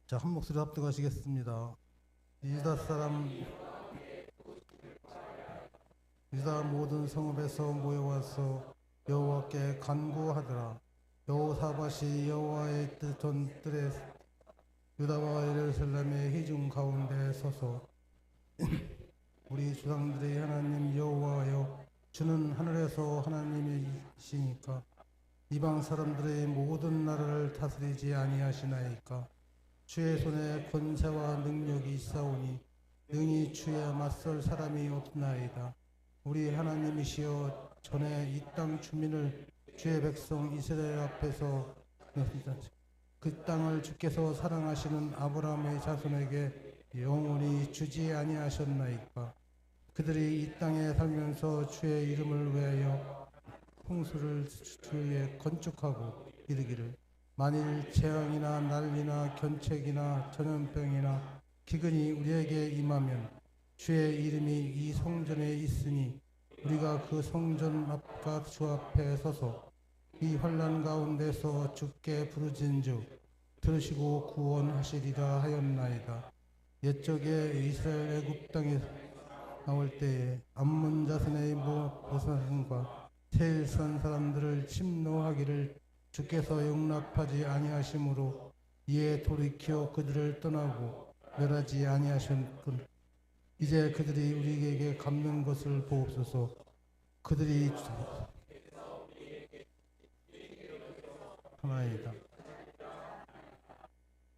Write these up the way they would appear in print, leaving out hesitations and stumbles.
자, 한 목소리 합독하시겠습니다. 유다 사람 유다 모든 성읍에서 모여와서 여호와께 간구하더라. 여호사밧이 여호와의 뜻은 뜰에 유다와 예루살렘의 회중 가운데 서서 우리 조상들의 하나님 여호와여, 주는 하늘에서 하나님이시니까 이방 사람들의 모든 나라를 다스리지 아니하시나이까. 주의 손에 권세와 능력이 있사오니 능히 주에 맞설 사람이 없나이다. 우리 하나님이시여, 전에 이 땅 주민을 주의 백성 이스라엘 앞에서 그 땅을 주께서 사랑하시는 아브라함의 자손에게 영원히 주지 아니하셨나이까. 그들이 이 땅에 살면서 주의 이름을 위하여 홍수를 주위에 건축하고 이르기를, 만일 재앙이나 난리나 견책이나 전염병이나 기근이 우리에게 임하면 주의 이름이 이 성전에 있으니 우리가 그 성전 앞과 주 앞에 서서 이 환난 가운데서 주께 부르짖은즉 들으시고 구원하시리라 하였나이다. 옛적에 이스라엘 애굽 땅에 나올 때에 암몬 자손의 모사산과 세일산 사람들을 침노하기를 주께서 용납하지 아니하심으로 이에 돌이켜 그들을 떠나고 멸하지 아니하셨군. 이제 그들이 우리에게 갚는 것을 보옵소서. 그들이 하나이다.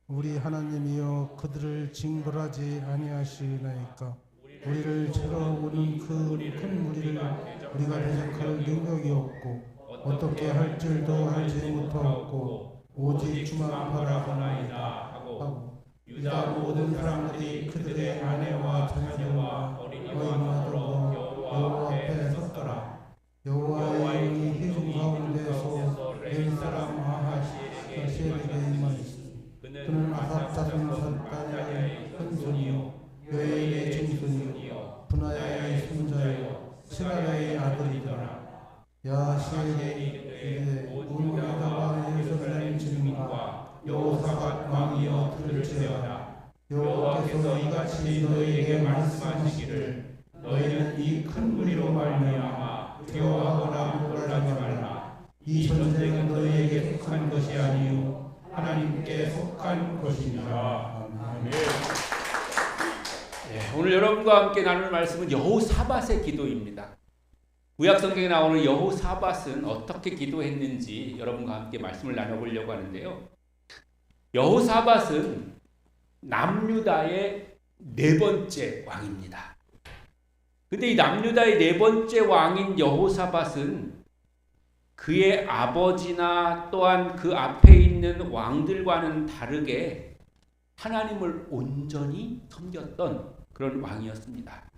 우리 하나님이여, 그들을 징벌하지 아니하시나이까. 우리를 채워오는 그 큰 무리를 우리가 대적할 능력이 없고 어떻게 할 줄도 알지 못하였고 오직 주만 바라보나이다 하고, 유다 모든 사람들이 그들의 아내와 자녀들과 어린이와 들어 여호와 앞에 섰더라. 여호와의 영이 회중 가운데서 레위 사람 아하시엘에게 임하였으니 그는 아삽 자손 다니엘의 큰손이요 요엘의 증손이요 분하야의 손자요 스가랴의 아들이더라. 야시엘이 이르되, 온 유다와 예루살렘 주민과 여호사밧 왕이여 들을지어다. 여호와께서 이같이 너희에게 말씀하시기를, 너희는 이 큰 무리로 말미암아 두려워하거나 놀라지 말라. 이 전쟁은 너희에게 속한 것이 아니요 하나님께 속한 것이니라. 아멘. 오늘 여러분과 함께 나눌 말씀은 여호사밧의 기도입니다. 구약성경에 나오는 여호사밧은 어떻게 기도했는지 여러분과 함께 말씀을 나눠보려고 하는데요. 여호사밧은 남유다의 네 번째 왕입니다. 근데 이 남유다의 네 번째 왕인 여호사밧은 그의 아버지나 또한 그 앞에 있는 왕들과는 다르게 하나님을 온전히 섬겼던 그런 왕이었습니다.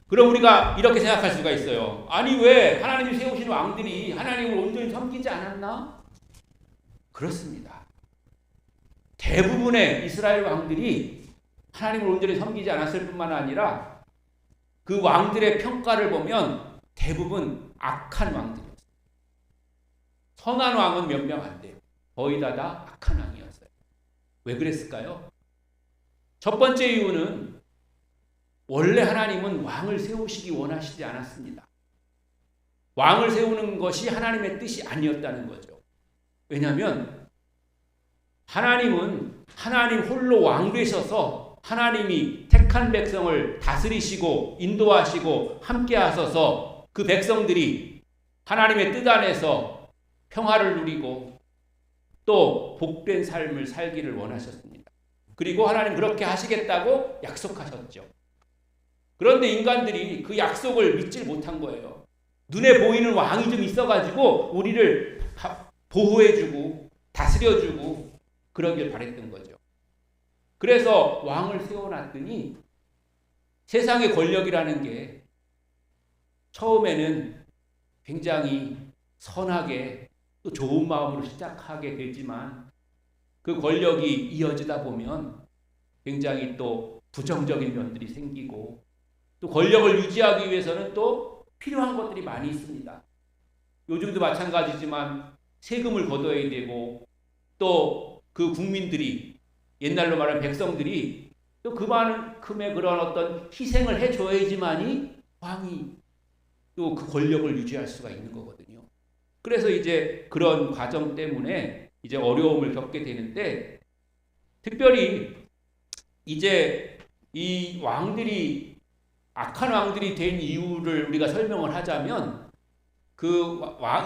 그럼 우리가 이렇게 생각할 수가 있어요. 아니, 왜 하나님이 세우신 왕들이 하나님을 온전히 섬기지 않았나? 그렇습니다. 대부분의 이스라엘 왕들이 하나님을 온전히 섬기지 않았을 뿐만 아니라 그 왕들의 평가를 보면 대부분 악한 왕들이었어요. 선한 왕은 몇 명 안 돼요. 거의 다 악한 왕이었어요. 왜 그랬을까요? 첫 번째 이유는 원래 하나님은 왕을 세우시기 원하시지 않았습니다. 왕을 세우는 것이 하나님의 뜻이 아니었다는 거죠. 왜냐하면 하나님은 하나님 홀로 왕 되셔서 하나님이 택한 백성을 다스리시고 인도하시고 함께 하셔서 그 백성들이 하나님의 뜻 안에서 평화를 누리고 또 복된 삶을 살기를 원하셨습니다. 그리고 하나님 그렇게 하시겠다고 약속하셨죠. 그런데 인간들이 그 약속을 믿질 못한 거예요. 눈에 보이는 왕이 좀 있어가지고 우리를 보호해주고 다스려주고 그러길 바랬던 거죠. 그래서 왕을 세워놨더니 세상의 권력이라는 게 처음에는 굉장히 선하게 또 좋은 마음으로 시작하게 되지만 그 권력이 이어지다 보면 굉장히 또 부정적인 면들이 생기고 또 권력을 유지하기 위해서는 또 필요한 것들이 많이 있습니다. 요즘도 마찬가지지만 세금을 걷어야 되고 또 그 국민들이 옛날로 말하면 백성들이 또 그만큼의 그런 어떤 희생을 해줘야지만이 왕이 또 그 권력을 유지할 수가 있는 거거든요. 그래서 이제 그런 과정 때문에 이제 어려움을 겪게 되는데, 특별히 이제 이 왕들이 악한 왕들이 된 이유를 우리가 설명을 하자면,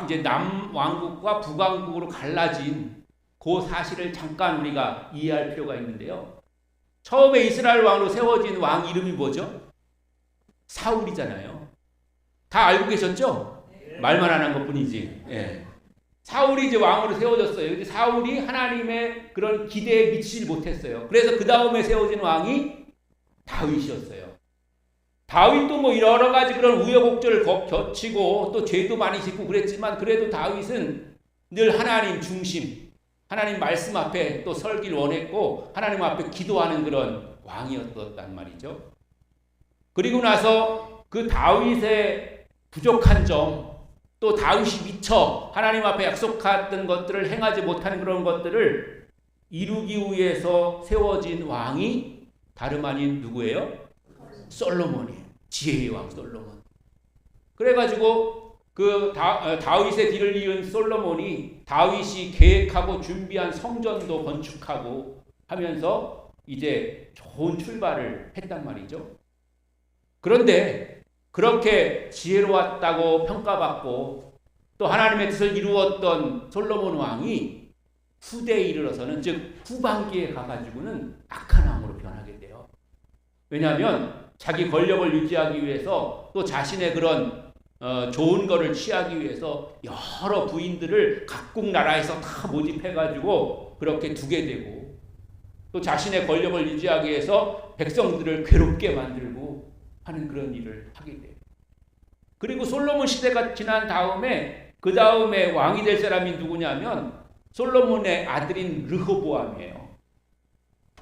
이제 남왕국과 북왕국으로 갈라진 그 사실을 잠깐 우리가 이해할 필요가 있는데요. 처음에 이스라엘 왕으로 세워진 왕 이름이 뭐죠? 사울이잖아요. 다 알고 계셨죠? 말만 안 한 것뿐이지. 예. 사울이 이제 왕으로 세워졌어요. 근데 사울이 하나님의 그런 기대에 미치지 못했어요. 그래서 그 다음에 세워진 왕이 다윗이었어요. 다윗도 뭐 여러 가지 그런 우여곡절을 거치고 또 죄도 많이 짓고 그랬지만, 그래도 다윗은 늘 하나님 중심, 하나님 말씀 앞에 또 설기를 원했고 하나님 앞에 기도하는 그런 왕이었단 말이죠. 그리고 나서 그 다윗의 부족한 점, 또 다윗이 미처 하나님 앞에 약속했던 것들을 행하지 못하는 그런 것들을 이루기 위해서 세워진 왕이 다름 아닌 누구예요? 솔로몬이에요. 지혜의 왕 솔로몬. 그래가지고 그 다윗의 뒤를 이은 솔로몬이 다윗이 계획하고 준비한 성전도 건축하고 하면서 이제 좋은 출발을 했단 말이죠. 그런데 그렇게 지혜로웠다고 평가받고 또 하나님의 뜻을 이루었던 솔로몬 왕이 후대에 이르러서는, 즉 후반기에 가가지고는 악한 왕으로 변하게 돼요. 왜냐하면 자기 권력을 유지하기 위해서 또 자신의 그런 좋은 거를 취하기 위해서 여러 부인들을 각국 나라에서 다 모집해가지고 그렇게 두게 되고, 또 자신의 권력을 유지하기 위해서 백성들을 괴롭게 만들고 하는 그런 일을 하게 돼요. 그리고 솔로몬 시대가 지난 다음에 그 다음에 왕이 될 사람이 누구냐면 솔로몬의 아들인 르호보암이에요.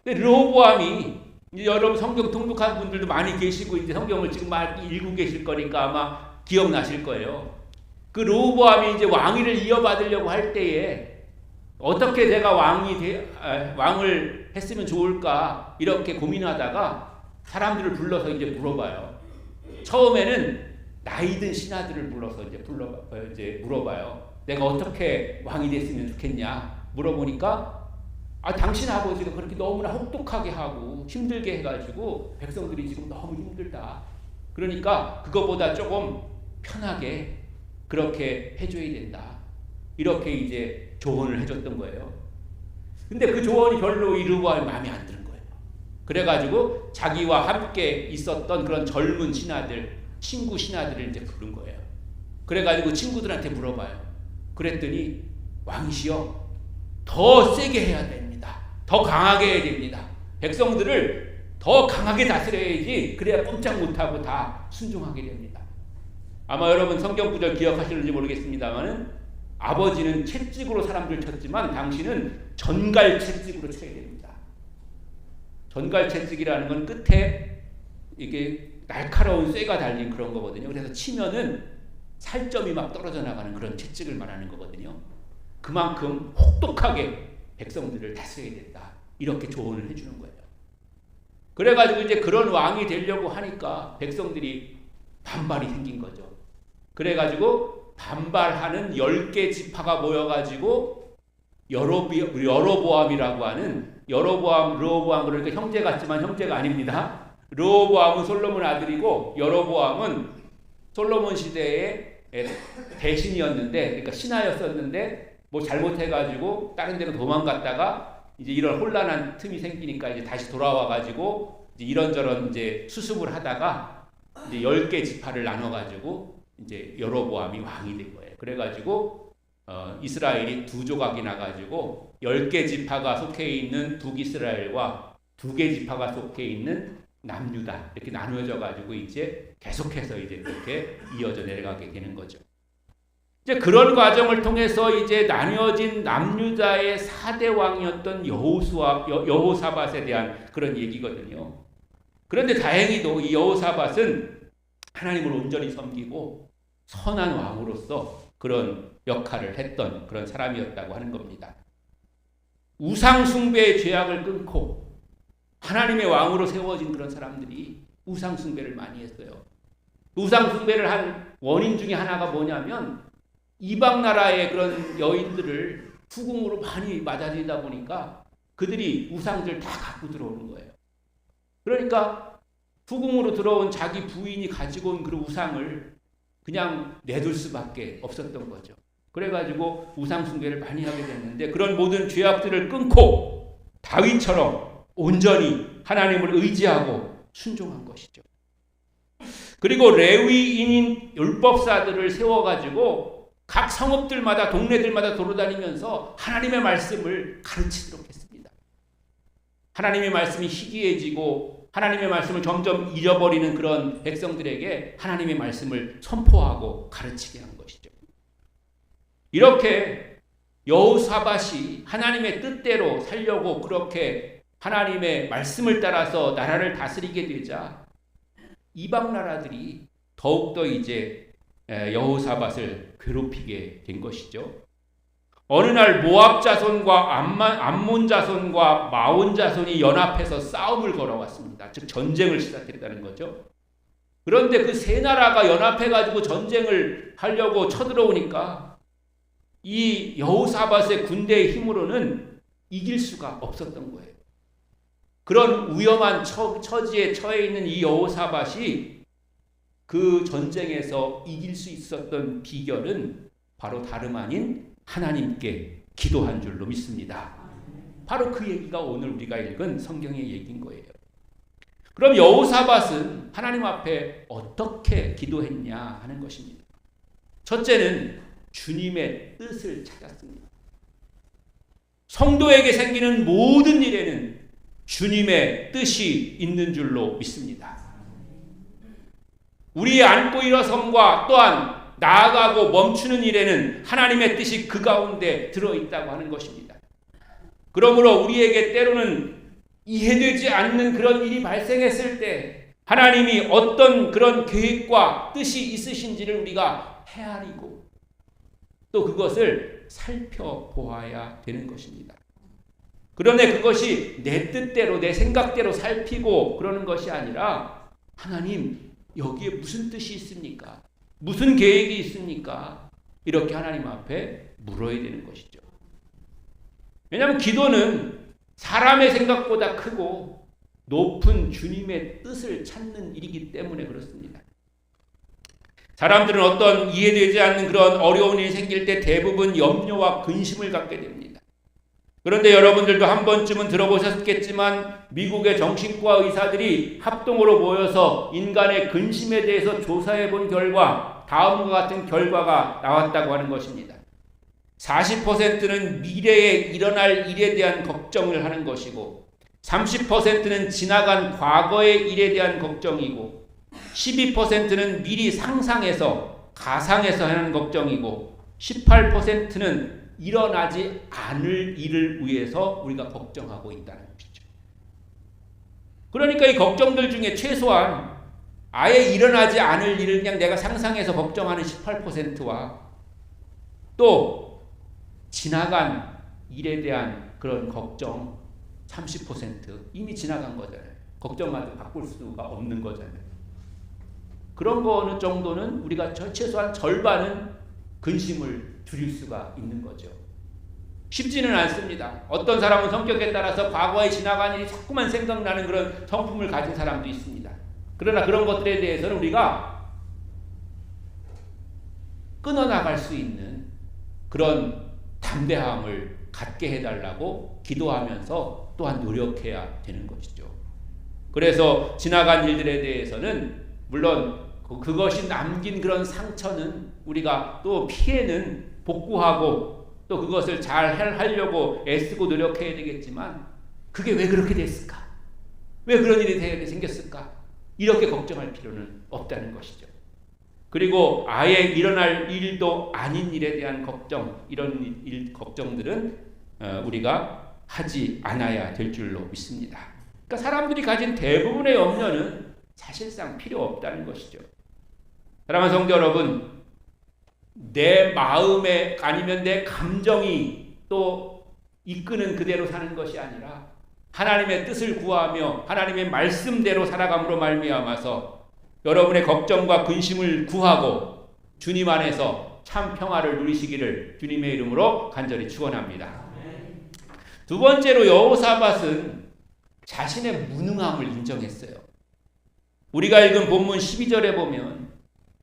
근데 르호보암이 이제 여러분 성경 통독한 분들도 많이 계시고 이제 성경을 지금 막 읽고 계실 거니까 아마 기억나실 거예요. 그 르호보암이 이제 왕위를 이어받으려고 할 때에 어떻게 내가 왕을 했으면 좋을까 이렇게 고민하다가 사람들을 불러서 이제 물어봐요. 처음에는 나이 든 신하들을 불러서 이제 물어봐요. 내가 어떻게 왕이 됐으면 좋겠냐 물어보니까, 당신 아버지가 그렇게 너무나 혹독하게 하고 힘들게 해가지고 백성들이 지금 너무 힘들다. 그러니까 그거보다 조금 편하게 그렇게 해줘야 된다. 이렇게 이제 조언을 해줬던 거예요. 근데 그 조언이 별로 이 르호보암이 마음에 안 드는 거예요. 그래가지고 자기와 함께 있었던 그런 젊은 신하들, 친구 신하들을 이제 부른 거예요. 그래가지고 친구들한테 물어봐요. 그랬더니 왕이시여, 더 세게 해야 됩니다. 더 강하게 해야 됩니다. 백성들을 더 강하게 다스려야지 그래야 꼼짝 못하고 다 순종하게 됩니다. 아마 여러분 성경 구절 기억하시는지 모르겠습니다만 아버지는 채찍으로 사람들 쳤지만 당신은 전갈 채찍으로 쳐야 됩니다. 전갈 채찍이라는 건 끝에 이게 날카로운 쇠가 달린 그런 거거든요. 그래서 치면은 살점이 막 떨어져 나가는 그런 채찍을 말하는 거거든요. 그만큼 혹독하게 백성들을 다스려야 된다. 이렇게 조언을 해주는 거예요. 그래가지고 이제 그런 왕이 되려고 하니까 백성들이 반발이 생긴 거죠. 그래가지고 반발하는 10개 지파가 모여가지고 여로보암이라고 하는, 르호보암 그러니까 형제 같지만 형제가 아닙니다. 르호보암은 솔로몬 아들이고 여로보암은 솔로몬 시대의 대신이었는데, 그러니까 신하였었는데 뭐 잘못해가지고 다른 데로 도망갔다가 이제 이런 혼란한 틈이 생기니까 이제 다시 돌아와가지고 이제 이런저런 이제 수습을 하다가 이제 10개 지파를 나눠가지고 이제 여로보암이 왕이 된 거예요. 그래가지고 이스라엘이 두 조각이 나가지고 10개 지파가 속해 있는 북이스라엘과 2개 지파가 속해 있는 남유다 이렇게 나누어져 가지고 이제 계속해서 이제 그렇게 이어져 내려가게 되는 거죠. 이제 그런 과정을 통해서 이제 나뉘어진 남유다의 4대 왕이었던 여호사밧에 대한 그런 얘기거든요. 그런데 다행히도 이 여호사밧은 하나님을 온전히 섬기고 선한 왕으로서 그런 역할을 했던 그런 사람이었다고 하는 겁니다. 우상 숭배의 죄악을 끊고 하나님의 왕으로 세워진 그런 사람들이 우상 숭배를 많이 했어요. 우상 숭배를 한 원인 중에 하나가 뭐냐면 이방 나라의 그런 여인들을 후궁으로 많이 맞아들이다 보니까 그들이 우상들 다 갖고 들어오는 거예요. 그러니까 후궁으로 들어온 자기 부인이 가지고 온 그 우상을 그냥 내둘 수밖에 없었던 거죠. 그래가지고 우상 숭배를 많이 하게 됐는데 그런 모든 죄악들을 끊고 다윗처럼 온전히 하나님을 의지하고 순종한 것이죠. 그리고 레위인인 율법사들을 세워가지고 각 성읍들마다 동네들마다 돌아다니면서 하나님의 말씀을 가르치도록 했습니다. 하나님의 말씀이 희귀해지고 하나님의 말씀을 점점 잃어버리는 그런 백성들에게 하나님의 말씀을 선포하고 가르치게 한 것이죠. 이렇게 여호사밧이 하나님의 뜻대로 살려고 그렇게 하나님의 말씀을 따라서 나라를 다스리게 되자 이방 나라들이 더욱더 이제 여호사밧을 괴롭히게 된 것이죠. 어느 날 모압 자손과 암몬 자손과 마온 자손이 연합해서 싸움을 걸어왔습니다. 즉 전쟁을 시작했다는 거죠. 그런데 그 세 나라가 연합해가지고 전쟁을 하려고 쳐들어오니까 이 여호사밧의 군대의 힘으로는 이길 수가 없었던 거예요. 그런 위험한 처지에 처해 있는 이 여호사밧이 그 전쟁에서 이길 수 있었던 비결은 바로 다름 아닌 하나님께 기도한 줄로 믿습니다. 바로 그 얘기가 오늘 우리가 읽은 성경의 얘기인 거예요. 그럼 여호사밧은 하나님 앞에 어떻게 기도했냐 하는 것입니다. 첫째는 주님의 뜻을 찾았습니다. 성도에게 생기는 모든 일에는 주님의 뜻이 있는 줄로 믿습니다. 우리의 앉고 일어섬과 또한 나아가고 멈추는 일에는 하나님의 뜻이 그 가운데 들어있다고 하는 것입니다. 그러므로 우리에게 때로는 이해되지 않는 그런 일이 발생했을 때 하나님이 어떤 그런 계획과 뜻이 있으신지를 우리가 헤아리고 또 그것을 살펴보아야 되는 것입니다. 그런데 그것이 내 뜻대로 내 생각대로 살피고 그러는 것이 아니라 하나님 여기에 무슨 뜻이 있습니까? 무슨 계획이 있습니까? 이렇게 하나님 앞에 물어야 되는 것이죠. 왜냐하면 기도는 사람의 생각보다 크고 높은 주님의 뜻을 찾는 일이기 때문에 그렇습니다. 사람들은 어떤 이해되지 않는 그런 어려운 일이 생길 때 대부분 염려와 근심을 갖게 됩니다. 그런데 여러분들도 한 번쯤은 들어보셨겠지만 미국의 정신과 의사들이 합동으로 모여서 인간의 근심에 대해서 조사해 본 결과 다음과 같은 결과가 나왔다고 하는 것입니다. 40%는 미래에 일어날 일에 대한 걱정을 하는 것이고 30%는 지나간 과거의 일에 대한 걱정이고 12%는 미리 상상해서 가상해서 하는 걱정이고 18%는 일어나지 않을 일을 위해서 우리가 걱정하고 있다는 것이죠. 그러니까 이 걱정들 중에 최소한 아예 일어나지 않을 일을 그냥 내가 상상해서 걱정하는 18%와 또 지나간 일에 대한 그런 걱정 30% 이미 지나간 거잖아요. 걱정마저 바꿀 수가 없는 거잖아요. 그런 거 어느 정도는 우리가 최소한 절반은 근심을 줄일 수가 있는 거죠. 쉽지는 않습니다. 어떤 사람은 성격에 따라서 과거에 지나간 일이 자꾸만 생각나는 그런 성품을 가진 사람도 있습니다. 그러나 그런 것들에 대해서는 우리가 끊어나갈 수 있는 그런 담대함을 갖게 해달라고 기도하면서 또한 노력해야 되는 것이죠. 그래서 지나간 일들에 대해서는 물론 그것이 남긴 그런 상처는 우리가 또 피해는 복구하고 또 그것을 잘 하려고 애쓰고 노력해야 되겠지만 그게 왜 그렇게 됐을까? 왜 그런 일이 생겼을까? 이렇게 걱정할 필요는 없다는 것이죠. 그리고 아예 일어날 일도 아닌 일에 대한 걱정, 이런 걱정들은 우리가 하지 않아야 될 줄로 믿습니다. 그러니까 사람들이 가진 대부분의 염려는 사실상 필요 없다는 것이죠. 사랑하는 성도 여러분, 내 마음에 아니면 내 감정이 또 이끄는 그대로 사는 것이 아니라 하나님의 뜻을 구하며 하나님의 말씀대로 살아감으로 말미암아서 여러분의 걱정과 근심을 구하고 주님 안에서 참 평화를 누리시기를 주님의 이름으로 간절히 축원합니다. 두 번째로 여호사밧은 자신의 무능함을 인정했어요. 우리가 읽은 본문 12절에 보면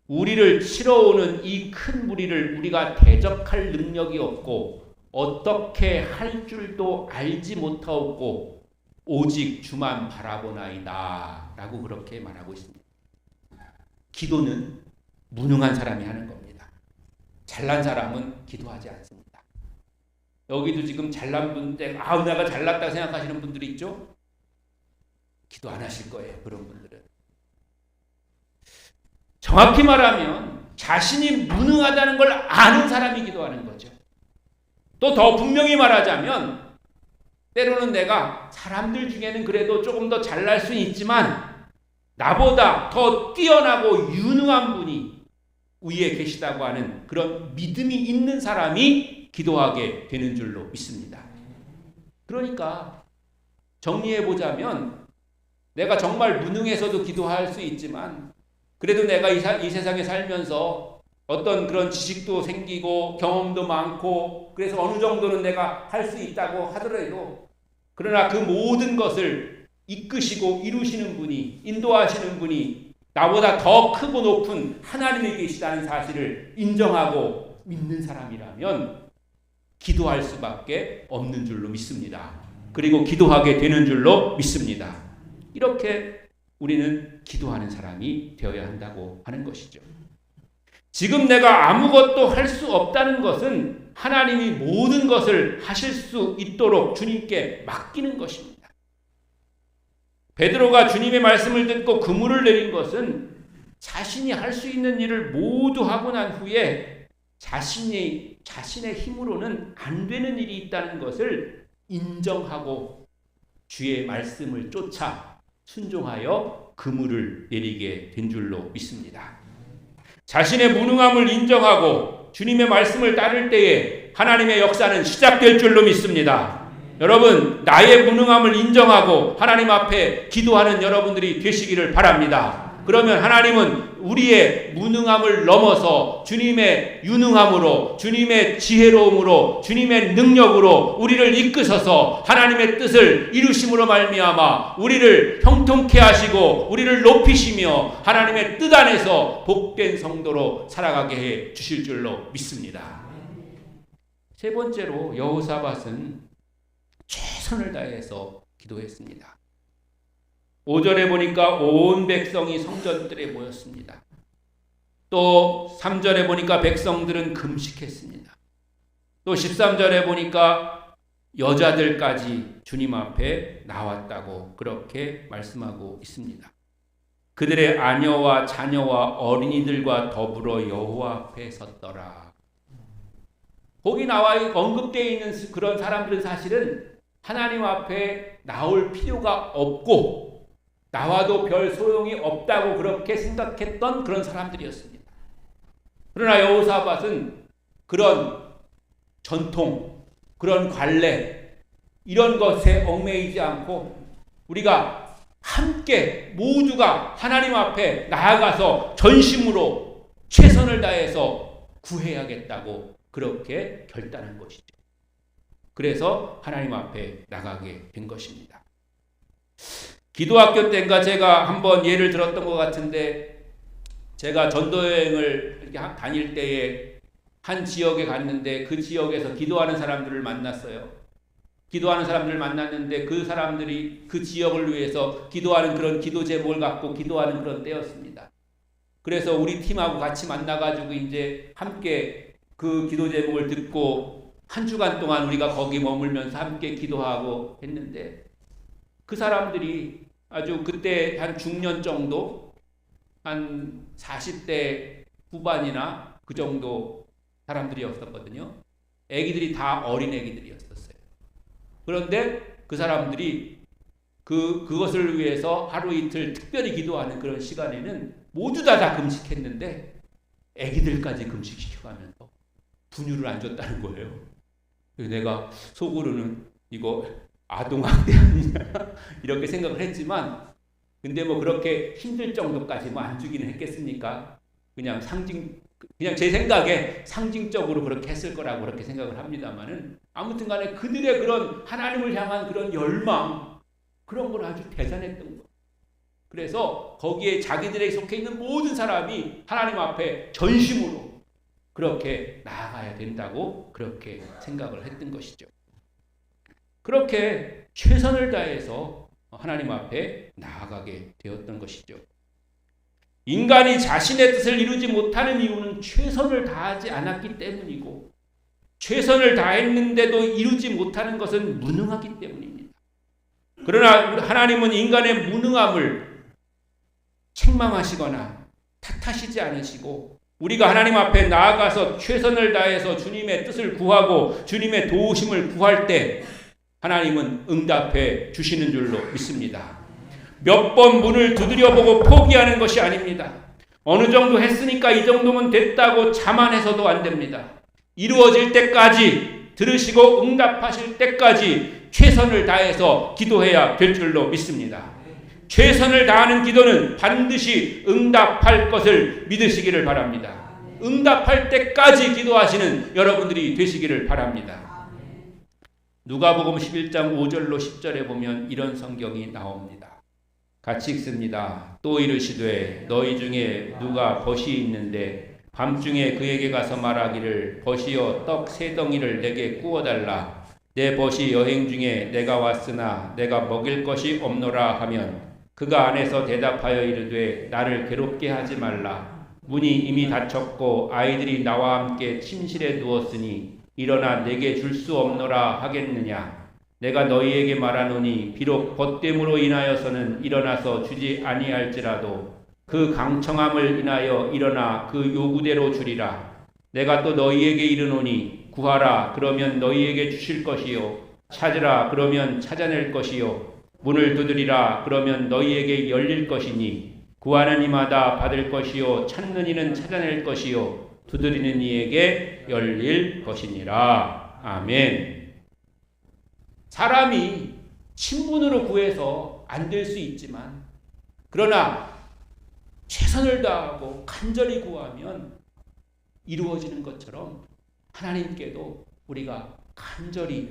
우리를 치러오는 이 큰 무리를 우리가 대적할 능력이 없고 어떻게 할 줄도 알지 못하옵고 오직 주만 바라보나이다 라고 그렇게 말하고 있습니다. 기도는 무능한 사람이 하는 겁니다. 잘난 사람은 기도하지 않습니다. 여기도 지금 잘난 분들, 내가 잘났다고 생각하시는 분들이 있죠? 기도 안 하실 거예요. 그런 분들은. 정확히 말하면 자신이 무능하다는 걸 아는 사람이 기도하는 거죠. 또 더 분명히 말하자면 때로는 내가 사람들 중에는 그래도 조금 더 잘날 수는 있지만 나보다 더 뛰어나고 유능한 분이 위에 계시다고 하는 그런 믿음이 있는 사람이 기도하게 되는 줄로 믿습니다. 그러니까 정리해보자면 내가 정말 무능해서도 기도할 수 있지만 그래도 내가 이 세상에 살면서 어떤 그런 지식도 생기고 경험도 많고 그래서 어느 정도는 내가 할 수 있다고 하더라도 그러나 그 모든 것을 이끄시고 이루시는 분이 인도하시는 분이 나보다 더 크고 높은 하나님이 계시다는 사실을 인정하고 믿는 사람이라면 기도할 수밖에 없는 줄로 믿습니다. 그리고 기도하게 되는 줄로 믿습니다. 이렇게 우리는 기도하는 사람이 되어야 한다고 하는 것이죠. 지금 내가 아무것도 할 수 없다는 것은 하나님이 모든 것을 하실 수 있도록 주님께 맡기는 것입니다. 베드로가 주님의 말씀을 듣고 그물을 내린 것은 자신이 할 수 있는 일을 모두 하고 난 후에 자신의 힘으로는 안 되는 일이 있다는 것을 인정하고 주의 말씀을 쫓아 순종하여 그물을 내리게 된 줄로 믿습니다. 자신의 무능함을 인정하고 주님의 말씀을 따를 때에 하나님의 역사는 시작될 줄로 믿습니다. 여러분, 나의 무능함을 인정하고 하나님 앞에 기도하는 여러분들이 되시기를 바랍니다. 그러면 하나님은 우리의 무능함을 넘어서 주님의 유능함으로, 주님의 지혜로움으로, 주님의 능력으로 우리를 이끄셔서 하나님의 뜻을 이루심으로 말미암아 우리를 형통케 하시고 우리를 높이시며 하나님의 뜻 안에서 복된 성도로 살아가게 해 주실 줄로 믿습니다. 세 번째로 여호사밧은 최선을 다해서 기도했습니다. 5절에 보니까 온 백성이 성전들에 모였습니다. 또 3절에 보니까 백성들은 금식했습니다. 또 13절에 보니까 여자들까지 주님 앞에 나왔다고 그렇게 말씀하고 있습니다. 그들의 아녀와 자녀와 어린이들과 더불어 여호와 앞에 섰더라. 거기 나와 언급되어 있는 그런 사람들은 사실은 하나님 앞에 나올 필요가 없고 나와도 별 소용이 없다고 그렇게 생각했던 그런 사람들이었습니다. 그러나 여호사밧은 그런 전통, 그런 관례, 이런 것에 얽매이지 않고 우리가 함께 모두가 하나님 앞에 나아가서 전심으로 최선을 다해서 구해야겠다고 그렇게 결단한 것이죠. 그래서 하나님 앞에 나가게 된 것입니다. 기도학교 때인가 제가 한번 예를 들었던 것 같은데 제가 전도여행을 이렇게 다닐 때에 한 지역에 갔는데 그 지역에서 기도하는 사람들을 만났어요. 기도하는 사람들을 만났는데 그 사람들이 그 지역을 위해서 기도하는 그런 기도 제목을 갖고 기도하는 그런 때였습니다. 그래서 우리 팀하고 같이 만나가지고 이제 함께 그 기도 제목을 듣고 한 주간 동안 우리가 거기 머물면서 함께 기도하고 했는데 그 사람들이 아주 그때 한 중년 정도, 한 40대 후반이나 그 정도 사람들이었었거든요. 애기들이 다 어린 애기들이었었어요. 그런데 그 사람들이 그것을 위해서 하루 이틀 특별히 기도하는 그런 시간에는 모두 다 금식했는데 애기들까지 금식시켜가면서 분유를 안 줬다는 거예요. 내가 속으로는 이거 아동학대 아니냐 이렇게 생각을 했지만, 근데 뭐 그렇게 힘들 정도까지 뭐 안 주기는 했겠습니까? 그냥 제 생각에 상징적으로 그렇게 했을 거라고 그렇게 생각을 합니다만은, 아무튼 간에 그들의 그런 하나님을 향한 그런 열망, 그런 걸 아주 대단했던 거예요. 그래서 거기에 자기들에게 속해 있는 모든 사람이 하나님 앞에 전심으로 그렇게 나아가야 된다고 그렇게 생각을 했던 것이죠. 그렇게 최선을 다해서 하나님 앞에 나아가게 되었던 것이죠. 인간이 자신의 뜻을 이루지 못하는 이유는 최선을 다하지 않았기 때문이고, 최선을 다했는데도 이루지 못하는 것은 무능하기 때문입니다. 그러나 하나님은 인간의 무능함을 책망하시거나 탓하시지 않으시고, 우리가 하나님 앞에 나아가서 최선을 다해서 주님의 뜻을 구하고 주님의 도우심을 구할 때 하나님은 응답해 주시는 줄로 믿습니다. 몇 번 문을 두드려보고 포기하는 것이 아닙니다. 어느 정도 했으니까 이 정도면 됐다고 자만해서도 안 됩니다. 이루어질 때까지, 들으시고 응답하실 때까지 최선을 다해서 기도해야 될 줄로 믿습니다. 최선을 다하는 기도는 반드시 응답할 것을 믿으시기를 바랍니다. 응답할 때까지 기도하시는 여러분들이 되시기를 바랍니다. 누가복음 11장 5절로 10절에 보면 이런 성경이 나옵니다. 같이 읽습니다. 또 이르시되 너희 중에 누가 벗이 있는데 밤중에 그에게 가서 말하기를 벗이여 떡 세 덩이를 내게 구워달라. 내 벗이 여행 중에 내가 왔으나 내가 먹일 것이 없노라 하면 그가 안에서 대답하여 이르되 나를 괴롭게 하지 말라. 문이 이미 닫혔고 아이들이 나와 함께 침실에 누웠으니 일어나 내게 줄 수 없노라 하겠느냐. 내가 너희에게 말하노니 비록 벗됨으로 인하여서는 일어나서 주지 아니할지라도 그 강청함을 인하여 일어나 그 요구대로 주리라. 내가 또 너희에게 이르노니 구하라 그러면 너희에게 주실 것이요 찾으라 그러면 찾아낼 것이요 문을 두드리라 그러면 너희에게 열릴 것이니 구하는 이마다 받을 것이요 찾는 이는 찾아낼 것이요 두드리는 이에게 열릴 것이니라. 아멘. 사람이 친분으로 구해서 안 될 수 있지만, 그러나 최선을 다하고 간절히 구하면 이루어지는 것처럼 하나님께도 우리가 간절히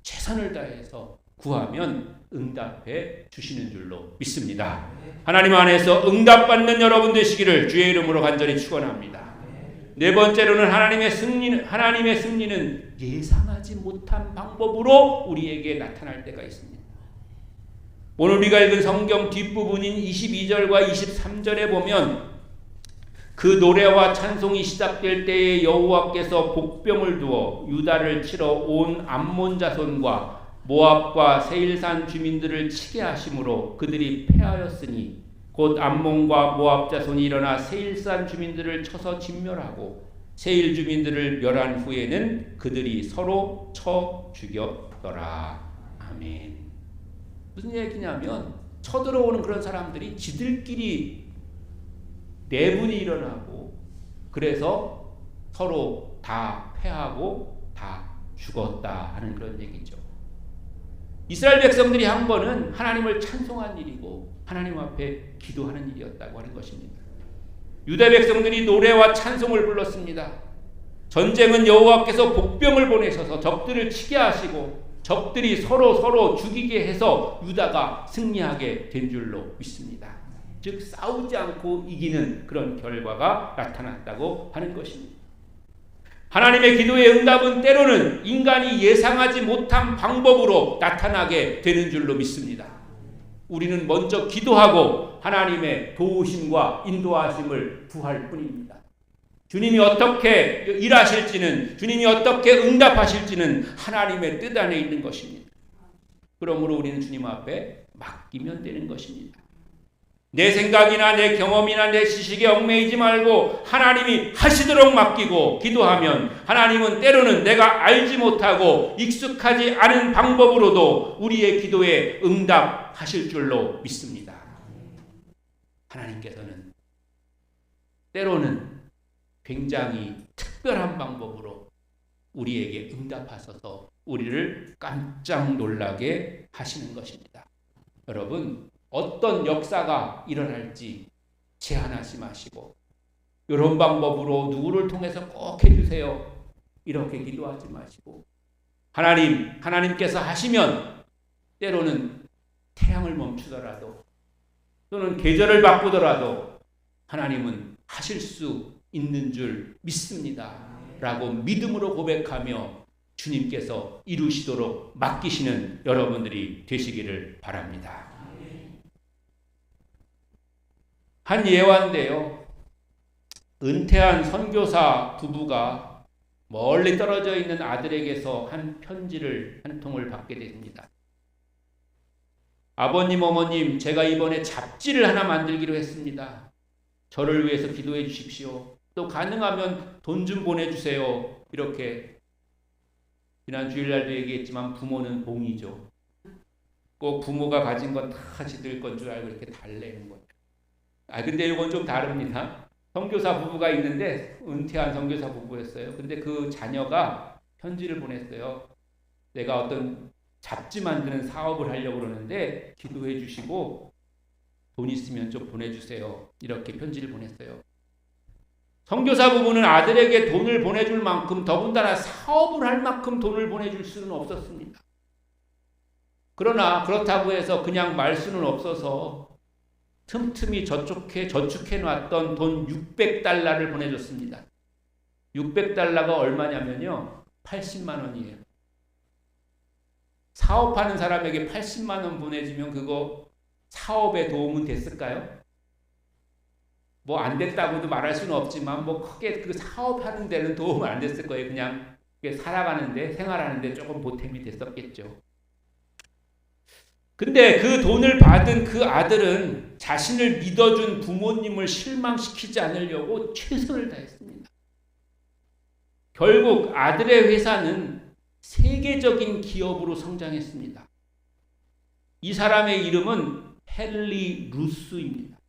최선을 다해서 구하면 응답해 주시는 줄로 믿습니다. 하나님 안에서 응답받는 여러분 되시기를 주의 이름으로 간절히 축원합니다. 네 번째로는 하나님의 승리는 예상하지 못한 방법으로 우리에게 나타날 때가 있습니다. 오늘 우리가 읽은 성경 뒷부분인 22절과 23절에 보면 그 노래와 찬송이 시작될 때에 여호와께서 복병을 두어 유다를 치러 온 암몬 자손과 모압과 세일산 주민들을 치게 하심으로 그들이 패하였으니 곧 암몬과 모압 자손이 일어나 세일산 주민들을 쳐서 진멸하고 세일 주민들을 멸한 후에는 그들이 서로 쳐 죽였더라. 아멘. 무슨 얘기냐면 쳐들어오는 그런 사람들이 지들끼리 내분이 일어나고 그래서 서로 다 패하고 다 죽었다 하는 그런 얘기죠. 이스라엘 백성들이 한 거는 하나님을 찬송한 일이고 하나님 앞에 기도하는 일이었다고 하는 것입니다. 유다 백성들이 노래와 찬송을 불렀습니다. 전쟁은 여호와께서 복병을 보내셔서 적들을 치게 하시고 적들이 서로 죽이게 해서 유다가 승리하게 된 줄로 믿습니다. 즉 싸우지 않고 이기는 그런 결과가 나타났다고 하는 것입니다. 하나님의 기도의 응답은 때로는 인간이 예상하지 못한 방법으로 나타나게 되는 줄로 믿습니다. 우리는 먼저 기도하고 하나님의 도우심과 인도하심을 구할 뿐입니다. 주님이 어떻게 일하실지는, 주님이 어떻게 응답하실지는 하나님의 뜻 안에 있는 것입니다. 그러므로 우리는 주님 앞에 맡기면 되는 것입니다. 내 생각이나 내 경험이나 내 지식에 얽매이지 말고 하나님이 하시도록 맡기고 기도하면 하나님은 때로는 내가 알지 못하고 익숙하지 않은 방법으로도 우리의 기도에 응답하실 줄로 믿습니다. 하나님께서는 때로는 굉장히 특별한 방법으로 우리에게 응답하셔서 우리를 깜짝 놀라게 하시는 것입니다. 여러분, 어떤 역사가 일어날지 제한하지 마시고 이런 방법으로 누구를 통해서 꼭 해주세요. 이렇게 기도하지 마시고 하나님께서 하시면 때로는 태양을 멈추더라도 또는 계절을 바꾸더라도 하나님은 하실 수 있는 줄 믿습니다. 라고 믿음으로 고백하며 주님께서 이루시도록 맡기시는 여러분들이 되시기를 바랍니다. 한 예화인데요. 은퇴한 선교사 부부가 멀리 떨어져 있는 아들에게서 한 편지를 한 통을 받게 됩니다. 아버님, 어머님, 제가 이번에 잡지를 하나 만들기로 했습니다. 저를 위해서 기도해 주십시오. 또 가능하면 돈 좀 보내주세요. 이렇게 지난 주일날도 얘기했지만 부모는 봉이죠. 꼭 부모가 가진 건 다 지들 건 줄 알고 이렇게 달래는 거예요. 근데 이건 좀 다릅니다. 선교사 부부가 있는데 은퇴한 선교사 부부였어요. 근데 그 자녀가 편지를 보냈어요. 내가 어떤 잡지 만드는 사업을 하려고 그러는데 기도해 주시고 돈 있으면 좀 보내주세요. 이렇게 편지를 보냈어요. 선교사 부부는 아들에게 돈을 보내줄 만큼 더군다나 사업을 할 만큼 돈을 보내줄 수는 없었습니다. 그러나 그렇다고 해서 그냥 말 수는 없어서 틈틈이 저축해 놨던 돈 600달러를 보내줬습니다. 600달러가 얼마냐면요. 80만 원이에요. 사업하는 사람에게 80만 원 보내주면 그거 사업에 도움은 됐을까요? 뭐 안 됐다고도 말할 수는 없지만 뭐 크게 그 사업하는 데는 도움은 안 됐을 거예요. 그냥 살아가는데 생활하는데 조금 보탬이 됐었겠죠. 근데 그 돈을 받은 그 아들은 자신을 믿어준 부모님을 실망시키지 않으려고 최선을 다했습니다. 결국 아들의 회사는 세계적인 기업으로 성장했습니다. 이 사람의 이름은 헨리 루스입니다.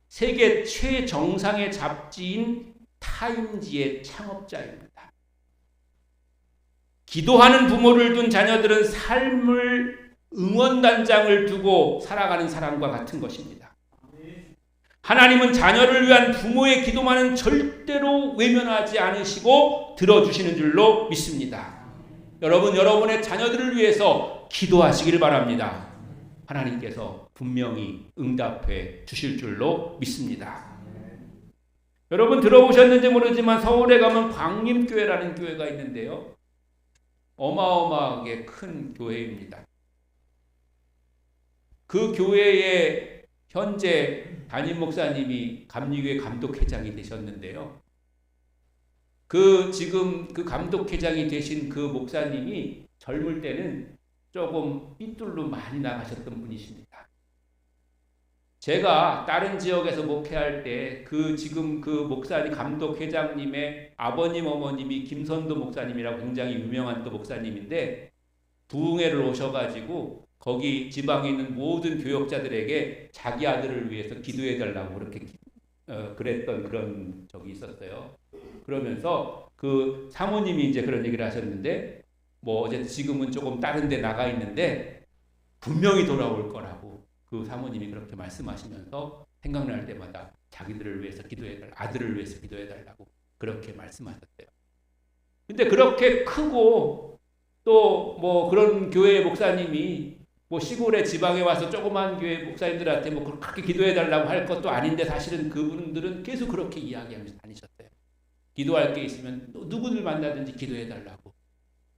세계 최정상의 잡지인 타임지의 창업자입니다. 기도하는 부모를 둔 자녀들은 삶을 응원단장을 두고 살아가는 사람과 같은 것입니다. 하나님은 자녀를 위한 부모의 기도만은 절대로 외면하지 않으시고 들어주시는 줄로 믿습니다. 여러분, 여러분의 자녀들을 위해서 기도하시길 바랍니다. 하나님께서 분명히 응답해 주실 줄로 믿습니다. 여러분 들어보셨는지 모르지만 서울에 가면 광림교회라는 교회가 있는데요. 어마어마하게 큰 교회입니다. 그 교회의 현재 담임 목사님이 감리교회 감독회장이 되셨는데요. 지금 그 감독회장이 되신 그 목사님이 젊을 때는 조금 삐뚤로 많이 나가셨던 분이십니다. 제가 다른 지역에서 목회할 때 지금 그 목사님 감독회장님의 아버님 어머님이 김선도 목사님이라고 굉장히 유명한 또 목사님인데 부흥회를 오셔가지고 거기 지방에 있는 모든 교역자들에게 자기 아들을 위해서 기도해 달라고 그렇게 그랬던 그런 적이 있었어요. 그러면서 그 사모님이 이제 그런 얘기를 하셨는데 어제 지금은 조금 다른 데 나가 있는데 분명히 돌아올 거라고 그 사모님이 그렇게 말씀하시면서 생각날 때마다 자기들을 위해서 아들을 위해서 기도해 달라고 그렇게 말씀하셨대요. 근데 그렇게 크고 또 그런 교회의 목사님이 시골의 지방에 와서 조그만 교회 목사님들한테 그렇게 기도해 달라고 할 것도 아닌데 사실은 그분들은 계속 그렇게 이야기하면서 다니셨대요. 기도할 게 있으면 누구를 만나든지 기도해 달라고.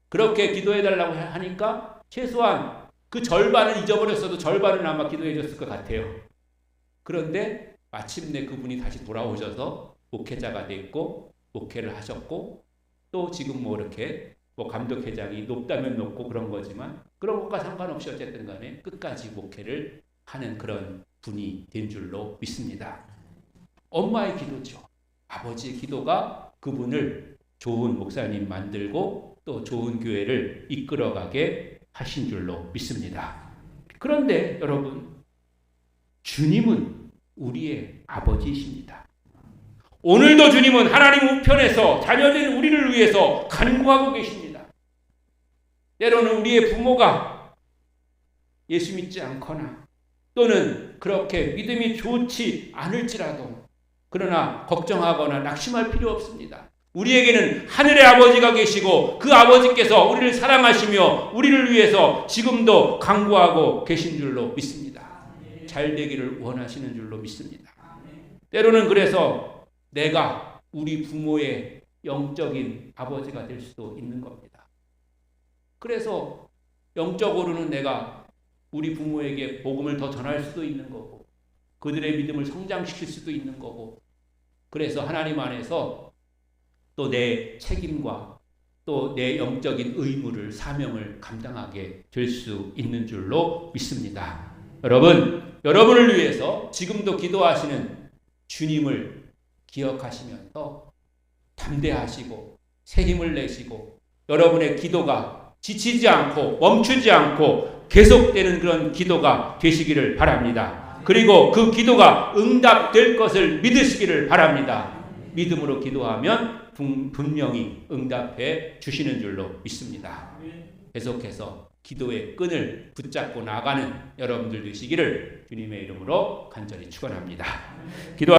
그렇게 기도해 달라고 하니까 최소한 그 절반은 잊어버렸어도 절반은 아마 기도해 줬을 것 같아요. 그런데 마침내 그분이 다시 돌아오셔서 목회자가 됐고 목회를 하셨고 또 지금 이렇게 감독회장이 높다면 높고 그런 거지만 그런 것과 상관없이 어쨌든 간에 끝까지 목회를 하는 그런 분이 된 줄로 믿습니다. 엄마의 기도죠. 아버지의 기도가 그분을 좋은 목사님 만들고 또 좋은 교회를 이끌어가게 하신 줄로 믿습니다. 그런데 여러분, 주님은 우리의 아버지이십니다. 오늘도 주님은 하나님 우편에서 자녀된 우리를 위해서 간구하고 계십니다. 때로는 우리의 부모가 예수 믿지 않거나 또는 그렇게 믿음이 좋지 않을지라도 그러나 걱정하거나 낙심할 필요 없습니다. 우리에게는 하늘의 아버지가 계시고 그 아버지께서 우리를 사랑하시며 우리를 위해서 지금도 간구하고 계신 줄로 믿습니다. 잘 되기를 원하시는 줄로 믿습니다. 때로는 그래서 내가 우리 부모의 영적인 아버지가 될 수도 있는 겁니다. 그래서 영적으로는 내가 우리 부모에게 복음을 더 전할 수도 있는 거고 그들의 믿음을 성장시킬 수도 있는 거고 그래서 하나님 안에서 또 내 책임과 또 내 영적인 의무를 사명을 감당하게 될 수 있는 줄로 믿습니다. 여러분을 위해서 지금도 기도하시는 주님을 기억하시면서 담대하시고 새 힘을 내시고 여러분의 기도가 지치지 않고 멈추지 않고 계속되는 그런 기도가 되시기를 바랍니다. 그리고 그 기도가 응답될 것을 믿으시기를 바랍니다. 믿음으로 기도하면 분명히 응답해 주시는 줄로 믿습니다. 계속해서 기도의 끈을 붙잡고 나가는 여러분들 되시기를 주님의 이름으로 간절히 축원합니다. 기도